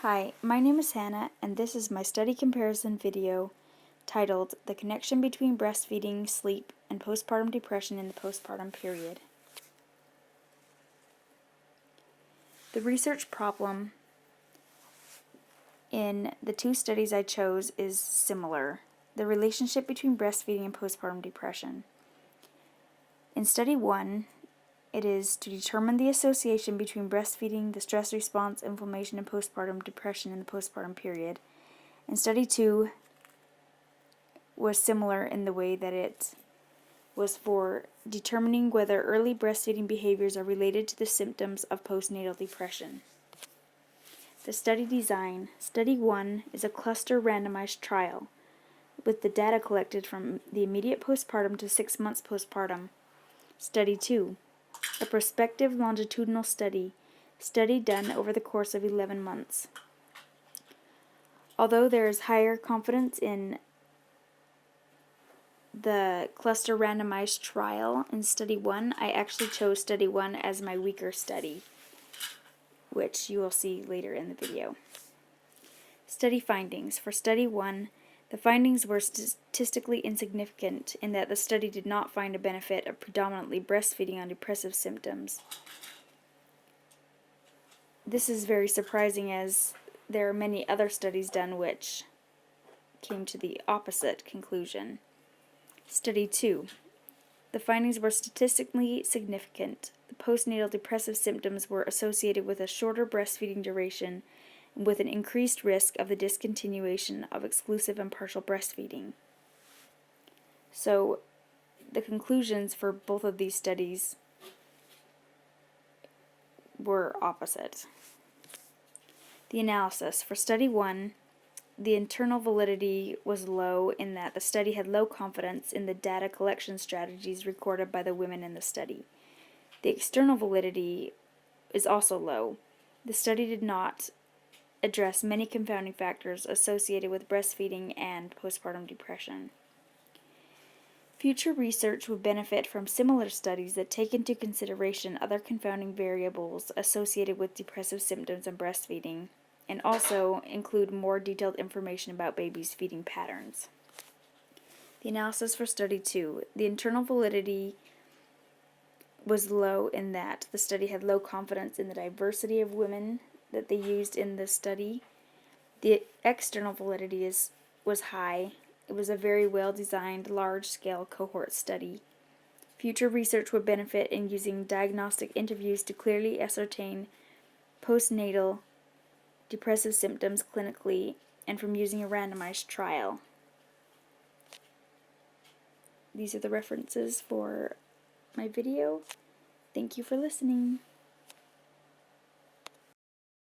Hi, my name is Hannah, and this is my study comparison video titled The Connection Between Breastfeeding, Sleep, and Postpartum Depression in the Postpartum Period. The research problem in the two studies I chose is similar: the relationship between breastfeeding and postpartum depression. In Study 1, it is to determine the association between breastfeeding, the stress response, inflammation, and postpartum depression in the postpartum period. In Study 2, was similar in the way that it was for determining whether early breastfeeding behaviors are related to the symptoms of postnatal depression. The study design. Study 1 is a cluster randomized trial with the data collected from the immediate postpartum to 6 months postpartum. Study 2, a prospective longitudinal study done over the course of 11 months. Although there is higher confidence in the cluster randomized trial in Study 1, I actually chose Study 1 as my weaker study, which you will see later in the video. Study findings. For Study 1, the findings were statistically insignificant in that the study did not find a benefit of predominantly breastfeeding on depressive symptoms. This is very surprising, as there are many other studies done which came to the opposite conclusion. Study 2. The findings were statistically significant. The postnatal depressive symptoms were associated with a shorter breastfeeding duration and with an increased risk of the discontinuation of exclusive and partial breastfeeding. So, the conclusions for both of these studies were opposite. The analysis. For Study 1, the internal validity was low in that the study had low confidence in the data collection strategies recorded by the women in the study. The external validity is also low. The study did not address many confounding factors associated with breastfeeding and postpartum depression. Future research would benefit from similar studies that take into consideration other confounding variables associated with depressive symptoms and breastfeeding, and also include more detailed information about babies' feeding patterns. The analysis for Study 2. The internal validity was low in that the study had low confidence in the diversity of women that they used in the study. The external validity was high. It was a very well-designed, large-scale cohort study. Future research would benefit in using diagnostic interviews to clearly ascertain postnatal depressive symptoms clinically, and from using a randomized trial. These are the references for my video. Thank you for listening.